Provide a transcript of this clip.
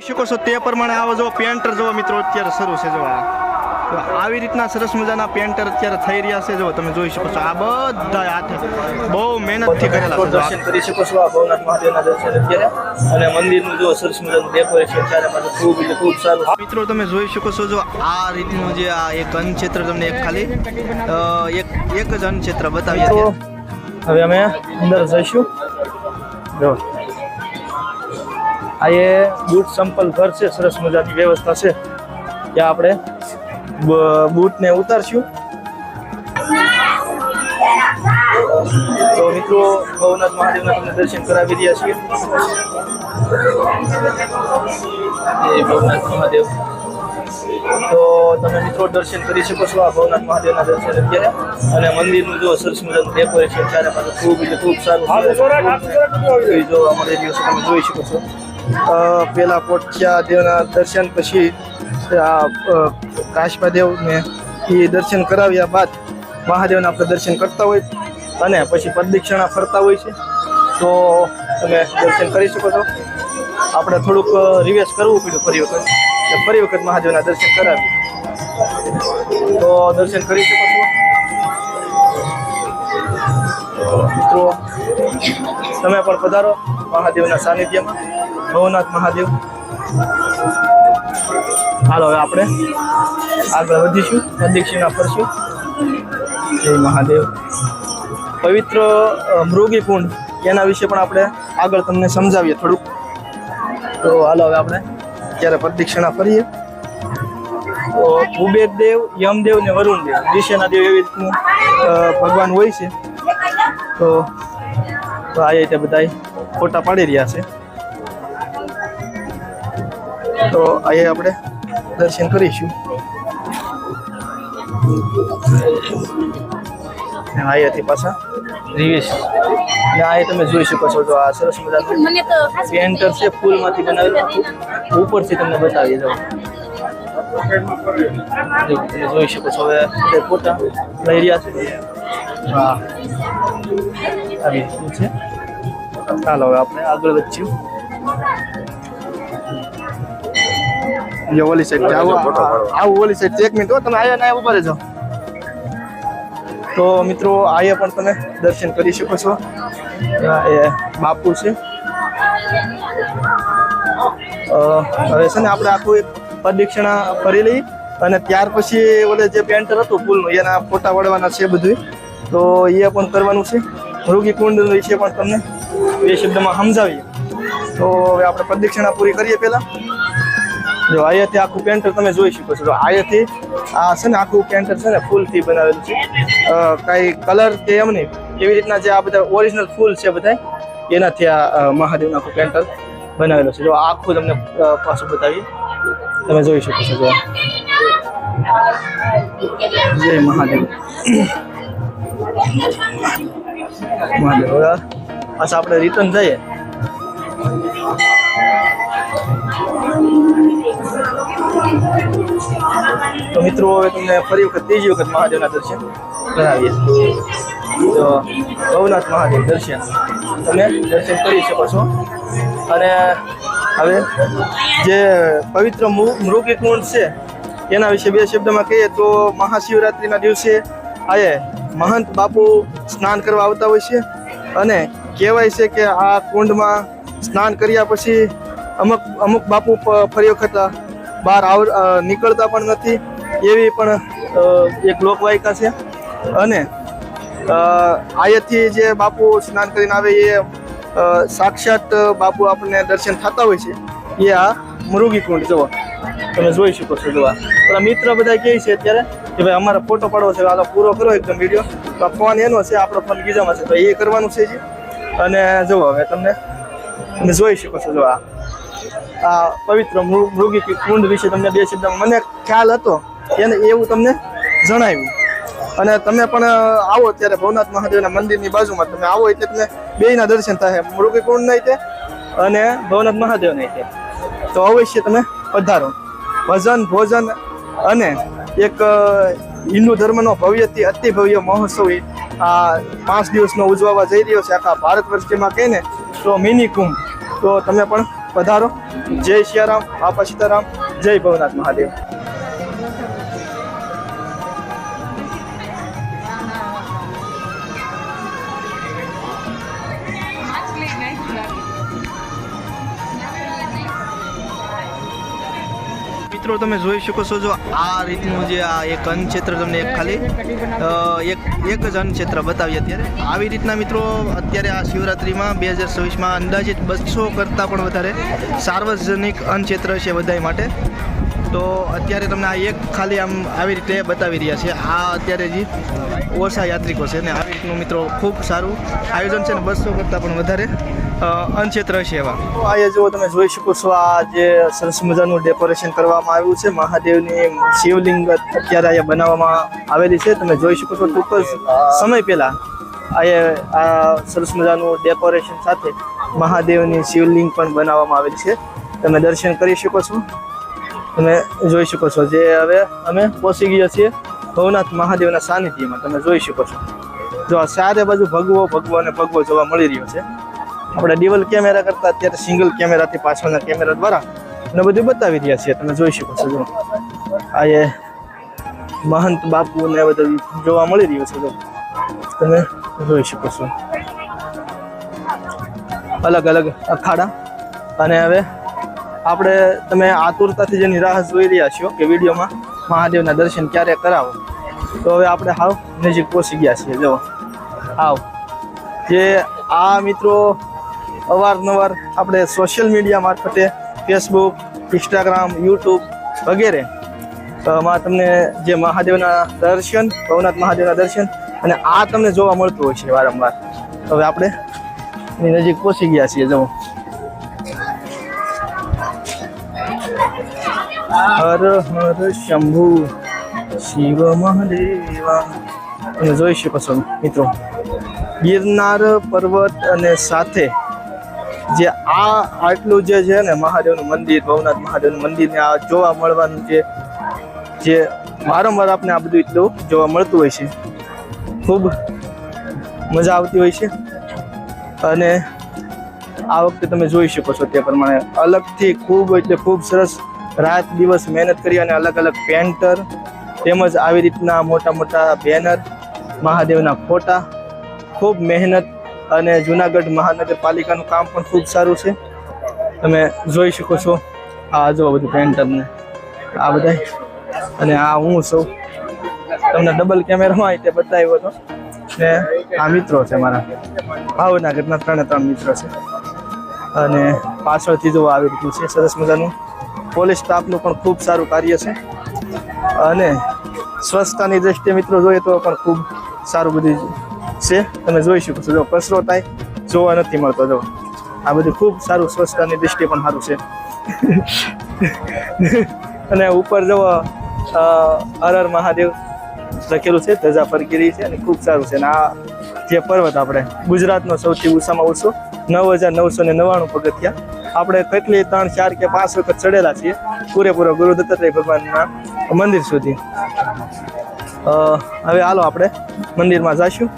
શકો છો તે પ્રમાણે આવો જો પેન્ટર જો મિત્રો અત્યારે શરૂ છે જો આવી રીતના સરસ મજાના પેન્ટર અત્યારે થઈ રહ્યા છે જો તમે જોઈ શકો છો આ બધા હાથે બહુ મહેનતથી કરેલા છે દર્શન કરી શકો છો આ ભવનાથ મહાદેવના દર્શન અત્યારે અને મંદિરનું જો સરસ મજાનું ડેકોરેશન ચારે બાજુ ખૂબ સારું મિત્રો તમે જોઈ શકો છો જો આ રીતનું જે આ એક અન્નક્ષેત્ર તમને એક ખાલી એક જ અન્નક્ષેત્ર બતાવીએ તો હવે અમે અંદર જઈશું જો આ એ બૂટ સંપલ ઘર છે સરસ મજાની વ્યવસ્થા છે ત્યાં આપણે બૂટને ઉતારશું તો મિત્રો ભવનાથ મહાદેવના તમને દર્શન કરાવી રહ્યા છીએ એ ભવનાથ મહાદેવ તો તમે મિત્રો દર્શન કરી શકો છો આ ભવનાથ મહાદેવના દર્શન અત્યારે અને મંદિરનું જો સરસ મજાનું ડેકોરેશન ચારે બાજુ ખૂબ સારું જો અમારે દિવસે તમે જોઈ શકો છો પેલા પોઠિયા દેવના દર્શન પછી કાશમાદેવને એ દર્શન કરાવ્યા બાદ મહાદેવના આપણે દર્શન કરતા હોય અને પછી પ્રદક્ષિણા ફરતા હોય છે તો તમે દર્શન કરી શકો છો આપણે થોડુંક રિવેસ કરવું પડ્યું ફરી વખત મહાદેવના દર્શન કરાવી તો દર્શન કરી શકો છો મિત્રો તમે પણ પધારો મહાદેવના સાનિધ્યમાં ભવનાથ મહાદેવ હાલો હવે આપણે આગળ વધીશું પ્રદક્ષિણા ફરશું જય મહાદેવ પવિત્ર મૃગી કુંડ એના વિશે પણ આપણે આગળ તમને સમજાવીએ થોડુંક તો હાલો હવે આપણે ત્યારે પ્રદક્ષિણા ફરીએ તો કુબેર દેવ યમદેવ ને વરુણ દેવ દિશેના દેવ એવી રીતનું ભગવાન હોય છે તો આ રીતે બધા ફોટા પાડી રહ્યા છે તો અહીંયા આપણે દર્શન કરીશું અહીંયાથી પાછા રિવેશ અને આ તમે જોઈ શકો છો તો આ સરસ મજાનું પેન્ટર છે ફૂલમાંથી બનાવેલું ઉપરથી તમને બતાવી દઉં તમે જોઈ શકો છો હવે ફોટા લઈ રહ્યા છે હા આવી છે ચાલો હવે આપણે આગળ વધશું ઓલી સાઈડ આવું ઓલી સાઈડ એક મિનિટ તમે આયા ના ઉભા રહેજો તો મિત્રો આયા પણ તમે દર્શન કરી શકો છો એ બાપુ છે હવે છે ને આપણે આખું એક પ્રદક્ષિણા ફરી લઈ અને ત્યાર પછી ઓલે જે પેન્ટર હતું પુલનું એના ફોટા વળવાના છે બધું તો એ પણ કરવાનું છે મૃગી કુંડ વિશે પણ તમને બે શબ્દમાં સમજાવીએ તો હવે આપણે પ્રદક્ષિણા પૂરી કરીએ પહેલાં જો અહીંયાથી આખું પેન્ટર તમે જોઈ શકો છો અહીંયાથી આ છે ને આખું પેન્ટર છે ને ફૂલથી બનાવેલું છે કાંઈ કલર કે એમ નહીં એવી રીતના જે આ બધા ઓરિજિનલ ફૂલ છે બધા એનાથી આ મહાદેવનું આખું પેન્ટર બનાવેલું છે જો આખું તમને પાછું બતાવીએ તમે જોઈ શકો છો જો જય મહાદેવ મહાદેવ પાછા આપણે રિટર્ન જઈએ તો મિત્રો હવે તમને ફરી વખત ત્રીજી વખત મહાદેવના દર્શન કરાવીએ તો ભવનાથ મહાદેવ દર્શન તમે દર્શન કરી શકો છો અને હવે જે પવિત્ર મૃગી કુંડ છે એના વિશે બે શબ્દમાં કહીએ તો મહાશિવરાત્રિના દિવસે આએ મહંત બાપુ સ્નાન કરવા આવતા હોય છે અને કહેવાય છે કે આ કુંડમાં સ્નાન કર્યા પછી અમુક બાપુ ફરી વખત બહાર નીકળતા પણ નથી એવી પણ એક લોકવાયકા છે અને આયાથી જે બાપુ સ્નાન કરીને આવે એ સાક્ષાત બાપુ આપણને દર્શન થતા હોય છે એ આ મૃગી કુંડ જોવા તમે જોઈ શકો છો જોવા પેલા મિત્ર બધા કહે છે અત્યારે કે ભાઈ અમારે ફોટો પાડવો છે આ પૂરો કરો એકદમ વિડીયો તો ફોન એનો છે આપણો ફોન બીજામાં છે તો એ કરવાનું છે જ અને જુઓ હવે તમે જોઈ શકો છો જો આ પવિત્ર મૃગી કુંડ વિશે તમને બે શબ્દમાં મને ખ્યાલ હતો એને એવું તમને જણાવ્યું અને તમે પણ આવો ત્યારે ભવનાથ મહાદેવના મંદિરની બાજુમાં તમે આવો એટલે તમે બેયના દર્શન થાય મૃગી કુંડ નહીં તે અને ભવનાથ મહાદેવ નહીં તે તો અવશ્ય તમે પધારો ભજન ભોજન અને એક હિન્દુ ધર્મનો ભવ્યથી અતિ ભવ્ય મહોત્સવ આ 5 દિવસનો ઉજવવા જઈ રહ્યો છે આખા ભારત વર્ષમાં કહીને તો મિની કુંભ તો તમે પણ પધારો. જય સિયારામ, બાપા સીતારામ, જય ભવનાથ મહાદેવ. મિત્રો તમે જોઈ શકો છો જો આ રીતનું જે આ એક અન્નક્ષેત્ર તમને એક ખાલી એક જ અન્નક્ષેત્ર બતાવીએ અત્યારે આવી રીતના મિત્રો અત્યારે આ શિવરાત્રિમાં 2026માં અંદાજિત 200 કરતાં પણ વધારે સાર્વજનિક અન્નક્ષેત્ર છે બધા માટે. તો અત્યારે તમને આ એક ખાલી આમ આવી રીતે બતાવી રહ્યા છે. આ અત્યારે જે ઓછા યાત્રિકો છે ને આવી રીતનું મિત્રો ખૂબ સારું આયોજન છે ને 200 કરતાં પણ વધારે અન્નક્ષેત્ર છે એવા. અહીંયા જો તમે જોઈ શકો છો આ જે સરસ મજાનું ડેકોરેશન કરવામાં આવ્યું છે. મહાદેવની શિવલિંગ અત્યારે અહીંયા બનાવવામાં આવેલી છે. તમે જોઈ શકો છો ટૂંક જ સમય પહેલાં આ સરસ મજાનું ડેકોરેશન સાથે મહાદેવની શિવલિંગ પણ બનાવવામાં આવેલી છે. તમે દર્શન કરી શકો છો. તમે જોઈ શકો છો જે હવે અમે પહોંચી ગયા છીએ ભવનાથ મહાદેવના સાનિધ્યમાં. તમે જોઈ શકો છો જો આ ચારે બાજુ ભગવો અને ભગવો જોવા મળી રહ્યો છે. આપણે ડ્યુઅલ કેમેરા કરતાં અત્યારે સિંગલ કેમેરાથી પાછળના કેમેરા દ્વારા ને બધું બતાવી રહ્યા છીએ. તમે જોઈ શકો છો જો આ એ મહંત બાપુ ને બધું જોવા મળી રહ્યું છે. જો તમે જોઈ શકો છો અલગ અલગ અખાડા. અને હવે આપણે તમે આતુરતાથી જેની રાહ જોઈ રહ્યા છો કે વિડીયોમાં મહાદેવના દર્શન ક્યારે કરાવો, તો હવે આપણે હાવ નજીક પહોંચી ગયા છીએ. જો હાવ જે આ મિત્રો અવારનવાર આપણે સોશિયલ મીડિયા મારફતે ફેસબુક, ઇન્સ્ટાગ્રામ, યુટ્યુબ વગેરે માં તમને જે મહાદેવના દર્શન, ભવનાથ મહાદેવના દર્શન અને આ તમને જોવા મળતું હોય છે વારંવાર. હવે આપણે એની નજીક પહોંચી ગયા છીએ. જવું હર હર શંભુ શિવ મહાદેવા. તમે જોઈ શકો છો મિત્રો ગિરનાર પર્વત અને સાથે જે આટલું જે છે ને મહાદેવનું મંદિર, ભવનાથ મહાદેવનું મંદિરને આ જોવા મળવાનું જે વારંવાર આપણે આ બધું એટલું જોવા મળતું હોય છે. ખૂબ મજા આવતી હોય છે. અને આ વખતે તમે જોઈ શકો છો તે પ્રમાણે અલગથી ખૂબ એટલે ખૂબ સરસ રાત દિવસ મહેનત કરી અને અલગ અલગ પેન્ટર તેમજ આવી રીતના મોટા મોટા બેનર, મહાદેવના ફોટા, ખૂબ મહેનત. અને જુનાગઢ મહાનગરપાલિકાનું કામ પણ ખૂબ સારું છે. તમે જોઈ શકો છો આ જો બધું પેન્ટરને આ બધા. અને આ હું સૌ તમને ડબલ કેમેરામાં તે બતાવ્યો હતો. ને આ મિત્રો છે મારા ભાવનગરના 3 મિત્રો છે. અને પાછળથી જો આવી રીતનું છે સરસ મજાનું પોલીસ સ્ટાફનું પણ ખૂબ સારું કાર્ય છે. અને સ્વચ્છતાની દ્રષ્ટિએ મિત્રો જોઈએ તો પણ ખૂબ સારું બધું છે. તમે જોઈ શકો છો જો કચરો થાય જોવા નથી મળતો. જો આ બધું ખૂબ સારું સ્વચ્છતાની દ્રષ્ટિએ પણ સારું છે. અને ઉપર જો હર હર મહાદેવ લખેલું છે, ધજા ફરકી રહી છે અને ખૂબ સારું છે. અને આ જે પર્વત આપણે ગુજરાતનો સૌથી ઊંચામાં ઊંચો 9,999 પગથિયા આપણે કેટલી 3, 4 કે 5 વખત ચડેલા છીએ પૂરેપૂરો ગુરુ દત્તાત્રેય ભગવાનના મંદિર સુધી. હવે હાલો આપણે મંદિરમાં જઈશું.